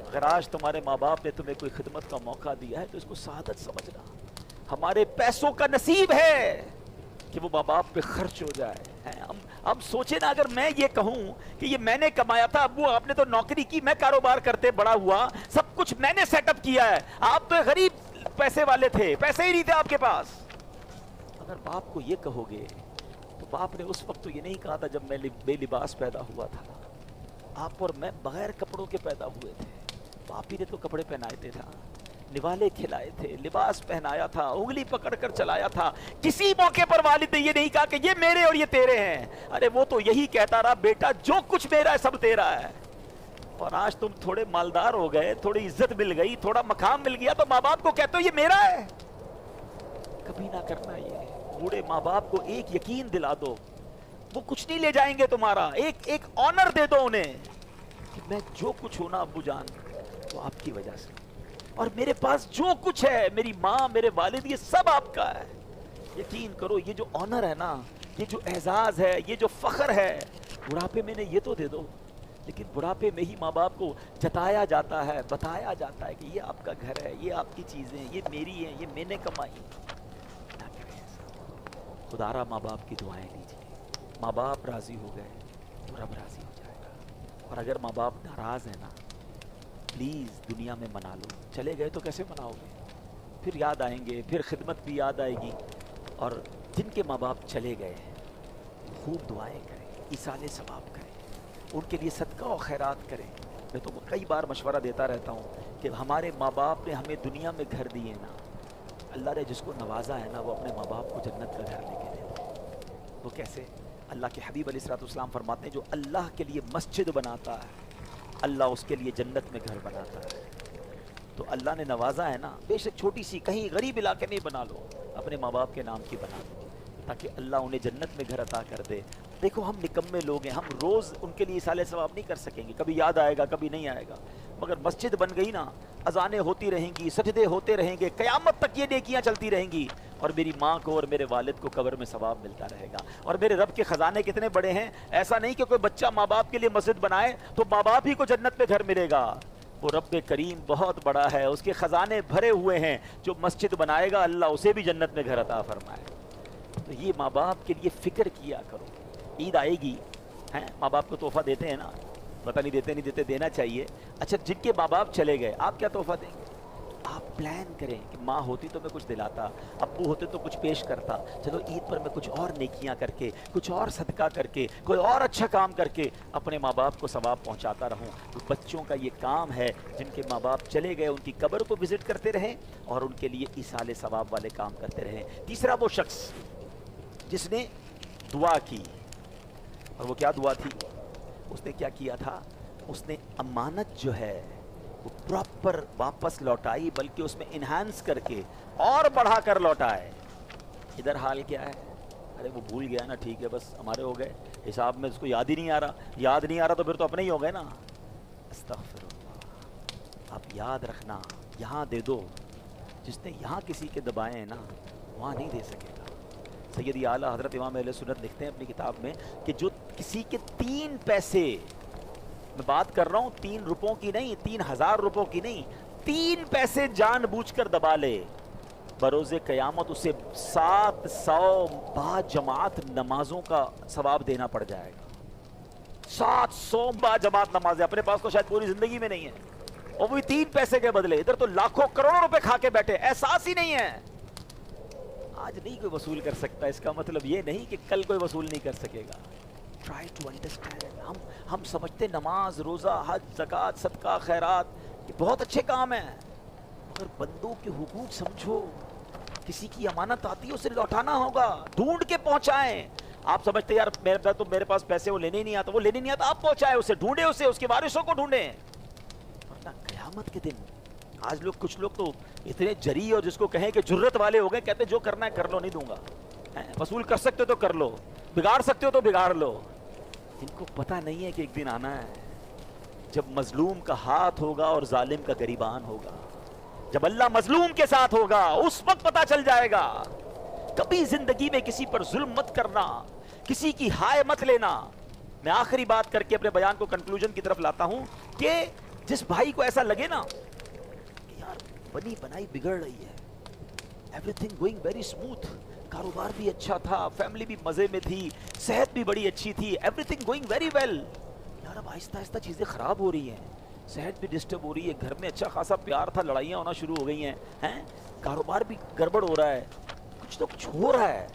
اگر آج تمہارے ماں باپ نے تمہیں کوئی خدمت کا موقع دیا ہے تو اس کو سعادت سمجھنا. ہمارے پیسوں کا نصیب ہے کہ وہ ماں باپ پہ خرچ ہو جائے. ہم سوچے نا, اگر میں یہ کہوں کہ یہ میں نے کمایا تھا, ابو آپ نے تو نوکری کی, میں کاروبار کرتے بڑا ہوا, سب کچھ میں نے سیٹ اپ کیا ہے, آپ تو غریب پیسے والے تھے, پیسے ہی نہیں تھے آپ کے پاس. اگر باپ کو یہ کہو گے تو باپ نے اس وقت تو یہ نہیں کہا تھا جب میں بے لباس پیدا ہوا تھا, آپ اور میں بغیر کپڑوں کے پیدا ہوئے تھے، باپ ہی نے تو کپڑے پہنائے تھے تھا، نوالے کھلائے تھے، لباس پہنایا تھا، انگلی پکڑ کر چلایا تھا. کسی موقع پر والد نے یہ نہیں کہا کہ یہ میرے اور یہ تیرے ہیں. ارے وہ تو یہی کہتا رہا بیٹا جو کچھ میرا ہے سب تیرا ہے. اور آج تم تھوڑے مالدار ہو گئے، تھوڑی عزت مل گئی، تھوڑا مقام مل گیا تو ماں باپ کو کہتے ہو یہ میرا ہے. کبھی نہ کرنا یہ. بوڑھے ماں باپ کو ایک یقین دلا دو، وہ کچھ نہیں لے جائیں گے تمہارا. ایک آنر دے دو انہیں کہ میں جو کچھ ہوں نا ابو جان وہ آپ کی وجہ سے، اور میرے پاس جو کچھ ہے، میری ماں میرے والد یہ سب آپ کا ہے. یقین کرو یہ جو آنر ہے نا، یہ جو اعزاز ہے، یہ جو فخر ہے، بڑھاپے میں نے یہ تو دے دو. لیکن بڑھاپے میں ہی ماں باپ کو جتایا جاتا ہے، بتایا جاتا ہے کہ یہ آپ کا گھر ہے، یہ آپ کی چیزیں، یہ میری ہیں، یہ میں نے کمائی. نہ کریں ایسا. خدا را ماں باپ کی دعائیں لیجیے. ماں باپ راضی ہو گئے تو رب راضی ہو جائے گا. اور اگر ماں باپ ناراض ہیں نا، پلیز دنیا میں منا لو. چلے گئے تو کیسے مناؤ گے؟ پھر یاد آئیں گے، پھر خدمت بھی یاد آئے گی. اور جن کے ماں باپ چلے گئے ہیں خوب دعائیں کریں، ایصال ثواب کریں، ان کے لیے صدقہ و خیرات کریں. میں تو کئی بار مشورہ دیتا رہتا ہوں کہ ہمارے ماں باپ نے ہمیں دنیا میں گھر دیے نا، اللہ نے جس کو نوازا ہے نا وہ اپنے ماں باپ کو جنت کا گھر لے کے دیتا ہے. وہ کیسے؟ اللہ کے حبیب علیہ الصلوۃ والسلام فرماتے ہیں جو اللہ کے لیے مسجد بناتا ہے اللہ اس کے لیے جنت میں گھر بناتا ہے. تو اللہ نے نوازا ہے نا، بے شک چھوٹی سی کہیں غریب علاقے میں بنا لو، اپنے ماں باپ کے نام کی بنا دو تاکہ اللہ انہیں جنت میں گھر عطا کر دے. دیکھو ہم نکمے لوگ ہیں، ہم روز ان کے لیے ایصال ثواب نہیں کر سکیں گے. کبھی یاد آئے گا، کبھی نہیں آئے گا. مگر مسجد بن گئی نا، اذانیں ہوتی رہیں گی، سجدے ہوتے رہیں گے، قیامت تک یہ نیکیاں چلتی رہیں گی. اور میری ماں کو اور میرے والد کو قبر میں ثواب ملتا رہے گا. اور میرے رب کے خزانے کتنے بڑے ہیں. ایسا نہیں کہ کوئی بچہ ماں باپ کے لیے مسجد بنائے تو ماں باپ ہی کو جنت میں گھر ملے گا. وہ رب کریم بہت بڑا ہے، اس کے خزانے بھرے ہوئے ہیں. جو مسجد بنائے گا اللہ اسے بھی جنت میں گھر عطا فرمائے. تو یہ ماں باپ کے لیے فکر کیا کرو. عید آئے گی، ہیں ماں باپ کو تحفہ دیتے ہیں نا، پتہ نہیں دیتے نہیں دیتے، دینا چاہیے. اچھا جن کے ماں باپ چلے گئے آپ کیا تحفہ دیں گے؟ آپ پلان کریں کہ ماں ہوتی تو میں کچھ دلاتا، ابو ہوتے تو کچھ پیش کرتا. چلو عید پر میں کچھ اور نیکیاں کر کے، کچھ اور صدقہ کر کے، کوئی اور اچھا کام کر کے اپنے ماں باپ کو ثواب پہنچاتا رہوں. تو بچوں کا یہ کام ہے جن کے ماں باپ چلے گئے ان کی قبر کو وزٹ کرتے رہیں اور ان کے لیے ایصال ثواب والے کام کرتے رہیں. تیسرا وہ شخص جس نے دعا کی، اور وہ کیا دعا تھی؟ اس نے کیا کیا تھا؟ اس نے امانت جو ہے وہ پراپر واپس لوٹائی، بلکہ اس میں انہانس کر کے اور بڑھا کر لوٹائے. ادھر حال کیا ہے؟ ارے وہ بھول گیا نا، ٹھیک ہے بس ہمارے ہو گئے حساب میں، اس کو یاد ہی نہیں آ رہا. یاد نہیں آ رہا تو پھر تو اپنے ہی ہو گئے نا. استغفر اللہ. آپ یاد رکھنا، یہاں دے دو. جس نے یہاں کسی کے دبائے ہیں نا وہاں نہیں دے سکے گا. سیدی اعلیٰ حضرت امام اہل سنت لکھتے ہیں اپنی کتاب میں کہ جو کسی کے 3 پیسے، میں بات کر رہا ہوں 3 روپوں کی نہیں، 3000 روپوں کی نہیں، 3 پیسے جان بوجھ کر دبا لے، بروز قیامت اسے 700 با جماعت نمازوں کا ثواب دینا پڑ جائے گا. 700 با جماعت نمازیں اپنے پاس تو شاید پوری زندگی میں نہیں ہے، اور وہی 3 پیسے کے بدلے. ادھر تو لاکھوں کروڑوں روپے کھا کے بیٹھے، احساس ہی نہیں ہے. آج نہیں کوئی وصول کر سکتا، اس کا مطلب یہ نہیں کہ کل کوئی وصول نہیں کر سکے گا. Try to understand. ہم سمجھتے نماز، روزہ، حج، زکوٰۃ، صدقہ، خیرات یہ بہت اچھے کام ہیں، مگر بندوں کے حقوق سمجھو. کسی کی امانت آتی ہے اسے لوٹانا ہوگا، ڈھونڈ کے پہنچائیں. آپ سمجھتے یار میرے پاس پیسے وہ لینے ہی نہیں آتا، وہ لینے نہیں آتا، آپ پہنچائیں اسے، ڈھونڈیں اسے، اس کے وارثوں کو ڈھونڈیں. ورنہ قیامت کے دن آج کچھ لوگ تو اتنے جری اور جس کو کہیں کہ جرت والے ہو گئے، کہتے جو کرنا ہے کر لو، نہیں دوں گا. وصول کر سکتے ہو تو کر لو، بگاڑ سکتے ہو تو بگاڑ لو. ان کو پتہ نہیں ہے کہ ایک دن آنا ہے جب مظلوم کا ہاتھ ہوگا اور ظالم کا گریبان ہوگا. جب اللہ مظلوم کے ساتھ ہوگا اس وقت پتہ چل جائے گا. کبھی زندگی میں کسی پر ظلم مت کرنا، کسی کی ہائے مت لینا. میں آخری بات کر کے اپنے بیان کو کنکلوژن کی طرف لاتا ہوں کہ جس بھائی کو ایسا لگے نا کہ یار بنی بنائی بگڑ رہی ہے، every thing going very smooth, کاروبار بھی اچھا تھا، فیملی بھی مزے میں تھی، صحت بھی بڑی اچھی تھی، everything going very well. یار اب آہستہ آہستہ چیزیں خراب ہو رہی ہیں، صحت بھی ڈسٹرب ہو رہی ہے، گھر میں اچھا خاصا پیار تھا، لڑائیاں ہونا شروع ہو گئی ہیں، کاروبار بھی گڑبڑ ہو رہا ہے، کچھ تو کچھ ہو رہا ہے.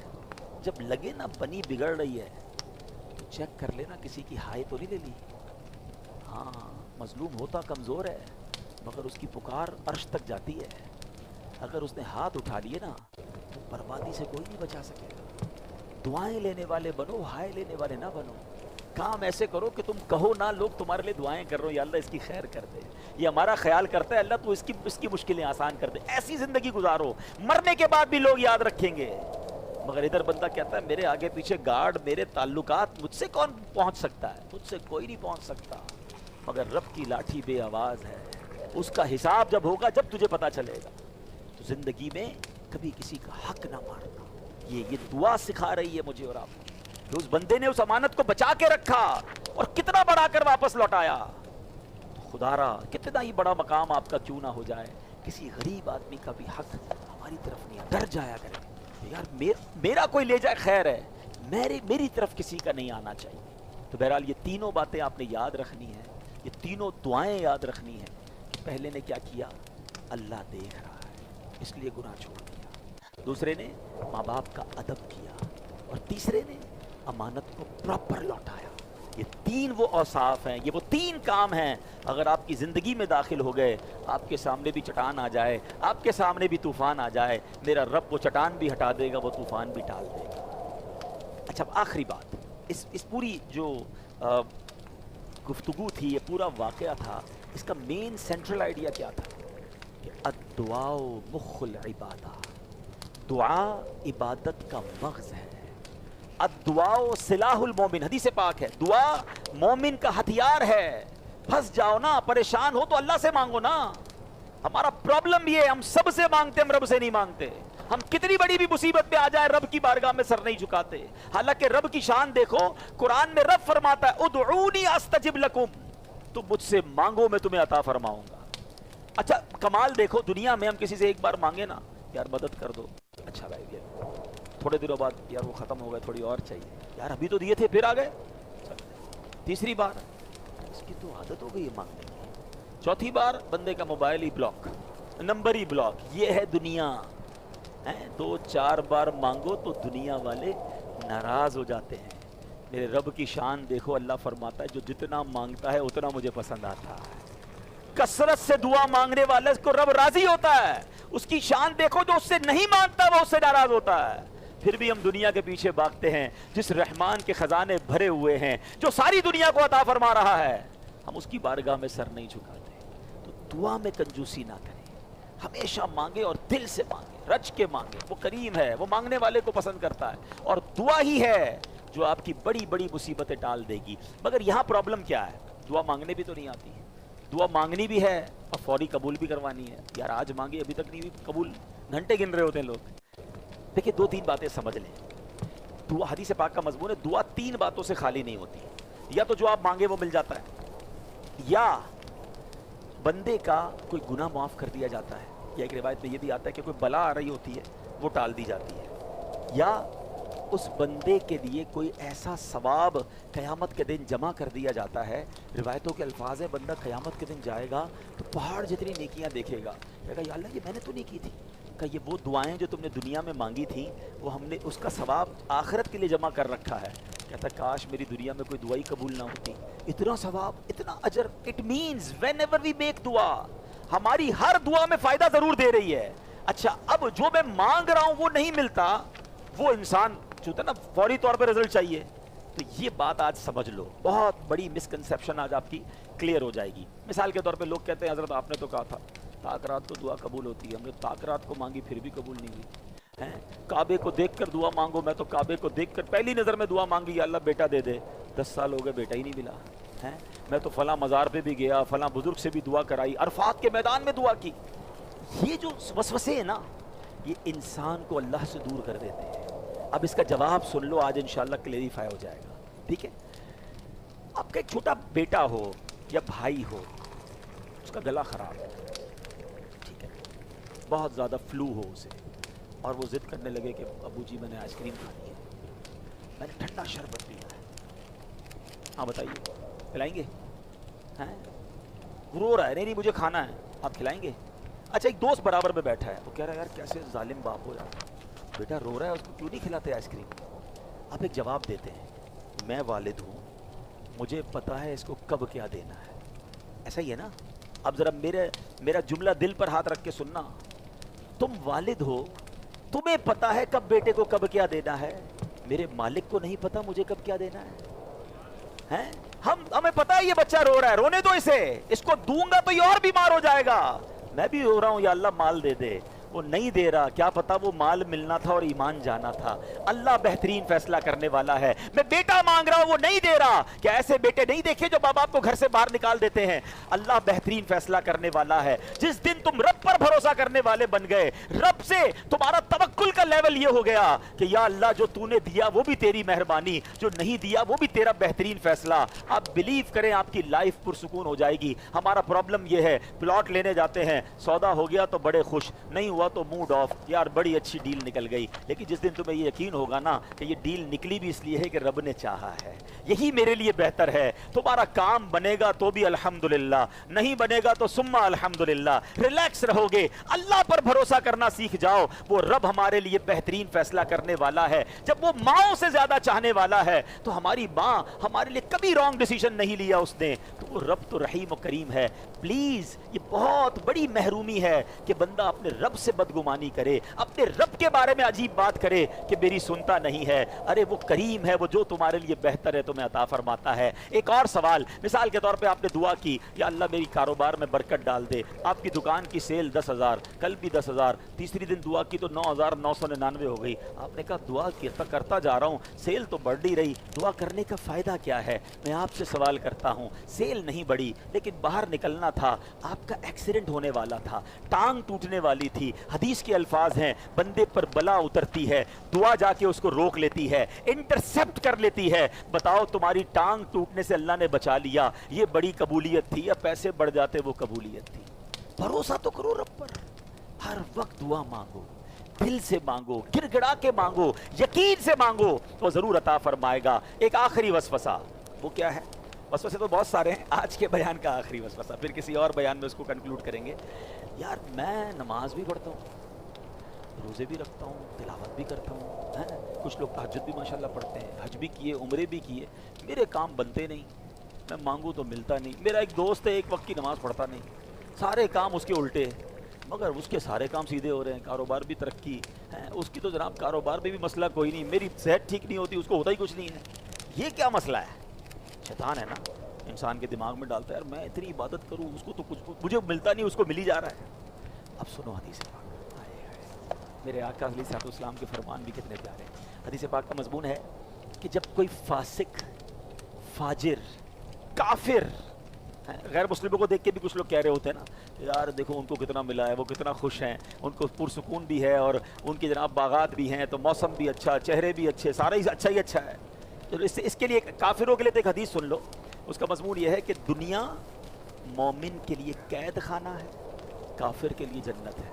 جب لگے نا بنی بگڑ رہی ہے تو چیک کر لینا کسی کی ہائے تو نہیں لے لی. ہاں مظلوم ہوتا کمزور ہے مگر اس کی پکار عرش تک جاتی ہے. اگر اس نے ہاتھ اٹھا لیے نا تو بربادی سے کوئی نہیں بچا سکے گا. دعائیں لینے والے بنو, ہائے لینے والے نہ بنو. کام ایسے کرو کہ تم کہو نہ لوگ تمہارے لیے دعائیں کر رہے ہو, یا اللہ اس کی خیر کر دے, یہ ہمارا خیال کرتا ہے اللہ تو اس کی مشکلیں آسان کر دے. ایسی زندگی گزارو مرنے کے بعد بھی لوگ یاد رکھیں گے. مگر ادھر بندہ کہتا ہے میرے آگے پیچھے گارڈ, میرے تعلقات, مجھ سے کون پہنچ سکتا ہے؟ مجھ سے کوئی نہیں پہنچ سکتا. مگر رب کی لاٹھی بے آواز ہے, اس کا حساب جب ہوگا جب تجھے پتا چلے گا. تو زندگی میں کبھی کسی کا حق نہ مارنا, یہ دعا سکھا رہی ہے مجھے اور آپ کو کہ اس بندے نے اس امانت کو بچا کے رکھا اور کتنا بڑا کر واپس لوٹایا. خدا را کتنا ہی بڑا مقام آپ کا کیوں نہ ہو جائے, کسی غریب آدمی کا بھی حق ہماری طرف نہیں, ڈر جایا کرے یار میرا کوئی لے جائے خیر ہے, میری طرف کسی کا نہیں آنا چاہیے. تو بہرحال یہ تینوں باتیں آپ نے یاد رکھنی ہیں, یہ تینوں دعائیں یاد رکھنی ہیں. پہلے نے کیا کیا؟ اللہ دیکھ رہا ہے اس لیے گناہ چھوڑ دیا. دوسرے نے ماں باپ کا ادب کیا, اور تیسرے نے امانت کو پراپر لوٹایا. یہ تین وہ اوصاف ہیں, یہ وہ تین کام ہیں, اگر آپ کی زندگی میں داخل ہو گئے, آپ کے سامنے بھی چٹان آ جائے, آپ کے سامنے بھی طوفان آ جائے, میرا رب وہ چٹان بھی ہٹا دے گا, وہ طوفان بھی ٹال دے گا. اچھا اب آخری بات, اس پوری جو گفتگو تھی, یہ پورا واقعہ تھا, اس کا مین سینٹرل آئیڈیا کیا تھا کہ الدعاء مخ العبادہ, دعا عبادت کا مغز ہے. الدعاء سلاح المومن, حدیث پاک ہے, دعا مومن کا ہتھیار ہے. پھنس جاؤ نا, پریشان ہو تو اللہ سے مانگو نا. ہمارا پرابلم یہ ہے, ہم سب سے مانگتے, ہم رب سے نہیں مانگتے. ہم کتنی بڑی بھی مصیبت پہ آ جائے رب کی بارگاہ میں سر نہیں جھکاتے. حالانکہ رب کی شان دیکھو, قرآن میں رب فرماتا ہے ادعونی استجب لکم, تم مجھ سے مانگو میں تمہیں عطا فرماؤں گا. اچھا کمال دیکھو, دنیا میں ہم کسی سے ایک بار مانگے نا, یار مدد کر دو, اچھا بھائی گیا, تھوڑے دنوں بعد یار وہ ختم ہو گئے, تھوڑی اور چاہیے, یار ابھی تو دیے تھے پھر آ گئے. تیسری بار اس کی تو عادت ہو گئی مانگنے کی. چوتھی بار بندے کا موبائل ہی بلاک, نمبر ہی بلاک. یہ ہے دنیا. 2-4 بار مانگو تو دنیا والے ناراض ہو جاتے ہیں. میرے رب کی شان دیکھو, اللہ فرماتا ہے جو جتنا مانگتا ہے اتنا مجھے پسند آتا ہے. کثرت سے دعا مانگنے والے کو رب راضی ہوتا ہے. اس کی شان دیکھو, جو اس سے نہیں مانگتا وہ اس سے ناراض ہوتا ہے. پھر بھی ہم دنیا کے پیچھے بھاگتے ہیں جس رحمان کے خزانے بھرے ہوئے ہیں, جو ساری دنیا کو عطا فرما رہا ہے, ہم اس کی بارگاہ میں سر نہیں جھکاتے. تو دعا میں کنجوسی نہ کریں, ہمیشہ مانگے اور دل سے مانگے, رچ کے مانگے. وہ کریم ہے, وہ مانگنے والے کو پسند کرتا ہے, اور دعا ہی ہے جو آپ کی بڑی بڑی مصیبتیں ٹال دے گی. مگر یہاں پرابلم کیا ہے, دعا مانگنے بھی تو نہیں آتی ہے, دعا مانگنی بھی ہے اور فوری قبول بھی کروانی ہے. یار آج مانگے ابھی تک نہیں ہوئی قبول, گھنٹے گن رہے ہوتے ہیں لوگ. دیکھیں 2-3 باتیں سمجھ لیں. دعا, حدیث پاک کا مضمون ہے, دعا 3 باتوں سے خالی نہیں ہوتی. یا تو جو آپ مانگے وہ مل جاتا ہے, یا بندے کا کوئی گناہ معاف کر دیا جاتا ہے, یا ایک روایت میں یہ بھی آتا ہے کہ کوئی بلا آ رہی ہوتی ہے وہ ٹال دی جاتی ہے, یا اس بندے کے لیے کوئی ایسا ثواب قیامت کے دن جمع کر دیا جاتا ہے. روایتوں کے الفاظ ہے, بندہ قیامت کے دن جائے گا تو پہاڑ جتنی نیکیاں دیکھے گا, کہے گا یا اللہ یہ میں نے تو نہیں کی تھی. کہ یہ وہ دعائیں جو تم نے دنیا میں مانگی تھیں وہ ہم نے اس کا ثواب آخرت کے لیے جمع کر رکھا ہے. کہتا کاش میری دنیا میں کوئی دعائی قبول نہ ہوتی, اتنا ثواب, اتنا اجر. It means whenever we make دعا, ہماری ہر دعا میں فائدہ ضرور دے رہی ہے. اچھا اب جو میں مانگ رہا ہوں وہ نہیں ملتا, وہ انسان چونکہ نا فوری طور پہ رزلٹ چاہیے. تو یہ بات آج سمجھ لو, بہت بڑی مسکنسیپشن آج آپ کی کلیئر ہو جائے گی. مثال کے طور پہ لوگ کہتے ہیں حضرت آپ نے تو کہا تھا تاک رات کو دعا قبول ہوتی ہے, ہم نے تاک رات کو مانگی پھر بھی قبول نہیں ہوئی. کعبے کو دیکھ کر دعا مانگو, میں تو کعبے کو دیکھ کر پہلی نظر میں دعا مانگی, اللہ بیٹا دے دے, 10 سال ہو گئے بیٹا ہی نہیں ملا. میں تو فلاں مزار پہ بھی گیا, فلاں بزرگ سے بھی دعا کرائی, عرفات کے میدان میں دعا کی. یہ جو وسوسے ہیں نا, یہ انسان کو اللہ سے دور کر دیتے ہیں. اب اس کا جواب سن لو, آج انشاءاللہ کلیریفائی ہو جائے گا. ٹھیک ہے, آپ کا ایک چھوٹا بیٹا ہو یا بھائی ہو, اس کا گلا خراب ہے, ٹھیک ہے, بہت زیادہ فلو ہو اسے, اور وہ ضد کرنے لگے کہ ابو جی میں نے آئس کریم کھانی ہے, میں نے ٹھنڈا شربت پیا ہے, ہاں بتائیے کھلائیں گے؟ رو رہا ہے, نہیں مجھے کھانا ہے, آپ کھلائیں گے؟ اچھا ایک دوست برابر میں بیٹھا ہے, وہ کہہ رہا ہے یار کیسے ظالم باپ ہو جاتا, بیٹا رو رہا ہے اس کو کیوں نہیں کھلاتے آئس کریم؟ آپ ایک جواب دیتے ہیں, میں والد ہوں, مجھے پتا ہے اس کو کب کیا دینا ہے, ایسا ہی ہے نا. اب ذرا میرا جملہ دل پر ہاتھ رکھ کے سننا. تم والد ہو, تمہیں پتا ہے کب بیٹے کو کب کیا دینا ہے, میرے مالک کو نہیں پتا مجھے کب کیا دینا ہے. ہمیں پتا ہے یہ بچہ رو رہا ہے, رونے دو اسے, اس کو دوں گا تو یہ اور بیمار ہو جائے گا. میں بھی رو رہا ہوں, یا اللہ مال دے دے, وہ نہیں دے رہا, کیا پتا وہ مال ملنا تھا اور ایمان جانا تھا. اللہ بہترین فیصلہ کرنے والا ہے. میں بیٹا مانگ رہا ہوں, وہ نہیں دے رہا. کیا ایسے بیٹے نہیں دیکھے جو باپ کو گھر سے باہر نکال دیتے ہیں؟ اللہ بہترین فیصلہ کرنے والا ہے. جس دن تم رب پر بھروسہ کرنے والے بن گئے, رب سے تمہارا توکل کا لیول یہ ہو گیا کہ یا اللہ جو تو نے دیا وہ بھی تیری مہربانی, جو نہیں دیا وہ بھی تیرا بہترین فیصلہ. آپ بلیو کریں آپ کی لائف پرسکون ہو جائے گی. ہمارا پرابلم یہ ہے, پلاٹ لینے جاتے ہیں, سودا ہو گیا تو بڑے خوش, نہیں ہوا تو موڈ آف, یار بڑی اچھی ڈیل نکل گئی. لیکن جس دن تمہیں یہ یقین ہوگا نا کہ یہ ڈیل نکلی بھی اس لیے ہے کہ رب نے چاہا ہے, یہی میرے لیے بہتر ہے, تمہارا کام بنے گا تو بھی الحمدللہ, نہیں بنے گا تو ثم الحمدللہ. ریلیکس رہو گے, اللہ پر بھروسہ کرنا سیکھ جاؤ. وہ رب ہمارے لیے بہترین فیصلہ کرنے والا ہے. جب وہ ماؤں سے زیادہ چاہنے والا ہے تو ہماری ماں ہمارے لیے کبھی رانگ ڈیسیژن نہیں لیا اس نے, تو وہ رب تو رحیم و کریم ہے. پلیز یہ بہت بڑی محرومی ہے کہ بندہ اپنے رب سے بدگمانی کرے, اپنے رب کے بارے میں عجیب بات کرے کہ میری سنتا نہیں ہے. ارے وہ کریم ہے, وہ جو تمہارے لیے بہتر ہے تمہیں عطا فرماتا ہے. ایک اور سوال, مثال کے طور پہ آپ نے دعا کی, یا اللہ میری کاروبار میں برکت ڈال دے. آپ کی دکان کی سیل 10,000, کل بھی 10,000, تیسری دن دعا کی تو 9,999 ہو گئی. آپ نے کہا دعا کرتا جا رہا ہوں, سیل تو بڑھ نہیں رہی, دعا کرنے کا فائدہ کیا ہے؟ میں آپ سے سوال کرتا ہوں, سیل نہیں بڑھی لیکن باہر نکلنا تھا, آپ کا ایکسیڈنٹ ہونے والا تھا, ٹانگ ٹوٹنے والی تھی. حدیث کے الفاظ ہیں, بندے پر بلا اترتی ہے, دعا جا کے اس کو روک لیتی ہے, انٹرسپٹ کر لیتی ہے. بتاؤ تمہاری ٹانگ ٹوٹنے سے اللہ نے بچا لیا, یہ بڑی قبولیت تھی یا پیسے بڑھ جاتے وہ قبولیت تھی؟ بھروسہ تو کرو رب پر, ہر وقت دعا مانگو, دل سے مانگو, گر گڑا کے مانگو, یقین سے مانگو, تو ضرور عطا فرمائے گا. ایک آخری وسوسہ, وہ کیا ہے؟ وسوسے تو بہت سارے ہیں, آج کے بیان کا آخری وسوسہ, پھر کسی اور بیان میں اس کو کنکلوڈ کریں گے. یار میں نماز بھی پڑھتا ہوں, روزے بھی رکھتا ہوں, تلاوت بھی کرتا ہوں, کچھ لوگ تہجد بھی ماشاءاللہ پڑھتے ہیں, حج بھی کیے, عمرے بھی کیے, میرے کام بنتے نہیں, میں مانگوں تو ملتا نہیں. میرا ایک دوست ہے, ایک وقت کی نماز پڑھتا نہیں, سارے کام اس کے الٹے, مگر اس کے سارے کام سیدھے ہو رہے ہیں, کاروبار بھی ترقی ہے اس کی, تو جناب کاروبار میں بھی مسئلہ کوئی نہیں, میری صحت ٹھیک نہیں ہوتی, اس کو ہوتا ہی کچھ نہیں ہے. یہ کیا مسئلہ ہے؟ شیطان ہے نا, انسان کے دماغ میں ڈالتا ہے, یار میں اتنی عبادت کروں, اس کو تو کچھ مجھے ملتا نہیں, اس کو مل ہی جا رہا ہے. اب سنو حدیث پاک, میرے آقا علیہ الصلوۃ والسلام کے فرمان بھی کتنے پیارے. حدیث پاک کا مضمون ہے کہ جب کوئی فاسق, فاجر, کافر, غیر مسلموں کو دیکھ کے بھی کچھ لوگ کہہ رہے ہوتے ہیں نا, یار دیکھو ان کو کتنا ملا ہے, وہ کتنا خوش ہیں, ان کو پرسکون بھی ہے, اور ان کی جناب باغات بھی ہیں, تو موسم بھی اچھا, چہرے بھی اچھے, سارا ہی اچھا ہی اچھا ہے. اس کے لیے کافروں کے لیے تو ایک حدیث سن لو, اس کا مضمون یہ ہے کہ دنیا مومن کے لیے قید خانہ ہے, کافر کے لیے جنت ہے,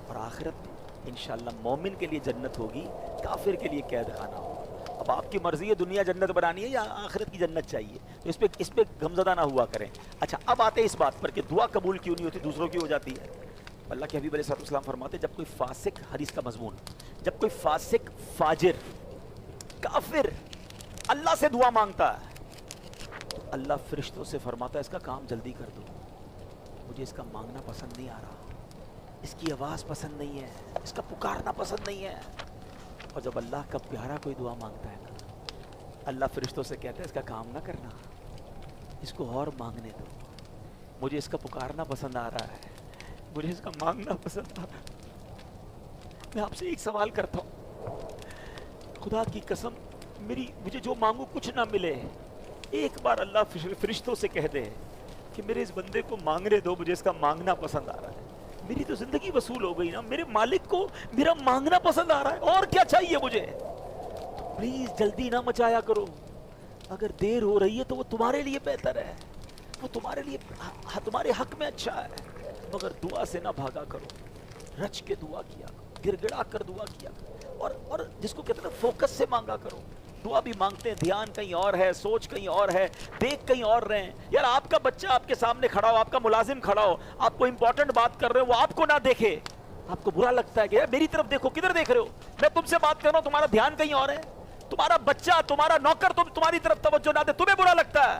اور آخرت انشاءاللہ مومن کے لیے جنت ہوگی, کافر کے لیے قید خانہ ہوگا. اب آپ کی مرضی ہے دنیا جنت بنانی ہے یا آخرت کی جنت چاہیے, تو اس پہ غمزدہ نہ ہوا کریں. اچھا اب آتے ہیں اس بات پر کہ دعا قبول کیوں نہیں ہوتی, دوسروں کی ہو جاتی ہے. اللہ کے حبیب علیہ الصلوۃ والسلام فرماتے ہیں, جب کوئی فاسق, حدیث کا مضمون, جب کوئی فاسق, فاجر, کافر اللہ سے دعا مانگتا ہے تو اللہ فرشتوں سے فرماتا ہے اس کا کام جلدی کر دو, مجھے اس کا مانگنا پسند نہیں آ رہا, اس کی آواز پسند نہیں ہے, اس کا پکارنا پسند نہیں ہے. اور جب اللہ کا پیارا کوئی دعا مانگتا ہے نا, اللہ فرشتوں سے کہتا ہے اس کا کام نہ کرنا, اس کو اور مانگنے دو, مجھے اس کا پکارنا پسند آ رہا ہے, مجھے اس کا مانگنا پسند آ رہا ہے. میں آپ سے ایک سوال کرتا ہوں, خدا کی قسم مجھے جو مانگو کچھ نہ ملے, ایک بار اللہ فرشتوں سے کہہ دے کہ میرے اس بندے کو مانگنے دو, مجھے اس کا مانگنا پسند آ رہا ہے, میری تو زندگی وصول ہو گئی نا. میرے مالک کو میرا مانگنا پسند آ رہا ہے, اور کیا چاہیے مجھے؟ تو پلیز جلدی نہ مچایا کرو, اگر دیر ہو رہی ہے تو وہ تمہارے لیے بہتر ہے, وہ تمہارے لیے تمہارے حق میں اچھا ہے, مگر دعا سے نہ بھاگا کرو, رچ کے دعا کیا کرو, گر گڑا کر دعا کیا کرو, اور جس کو کہتے ہیں فوکس سے مانگا کرو. دعا بھی مانگتے ہیں, دھیان کہیں اور ہے, سوچ کہیں اور ہے, دیکھ کہیں اور رہے ہیں. یار آپ کا بچہ آپ کے سامنے کھڑا ہو, آپ کا ملازم کھڑا ہو, آپ کو امپورٹنٹ بات کر رہے ہو, وہ آپ کو نہ دیکھے, آپ کو برا لگتا ہے کہ یار میری طرف دیکھو, کدھر دیکھ رہے ہو, میں تم سے بات کر رہا ہوں, تمہارا دھیان کہیں اور ہے, تمہارا بچہ, تمہارا نوکر تمہاری طرف توجہ نہ دے, تمہیں برا لگتا ہے.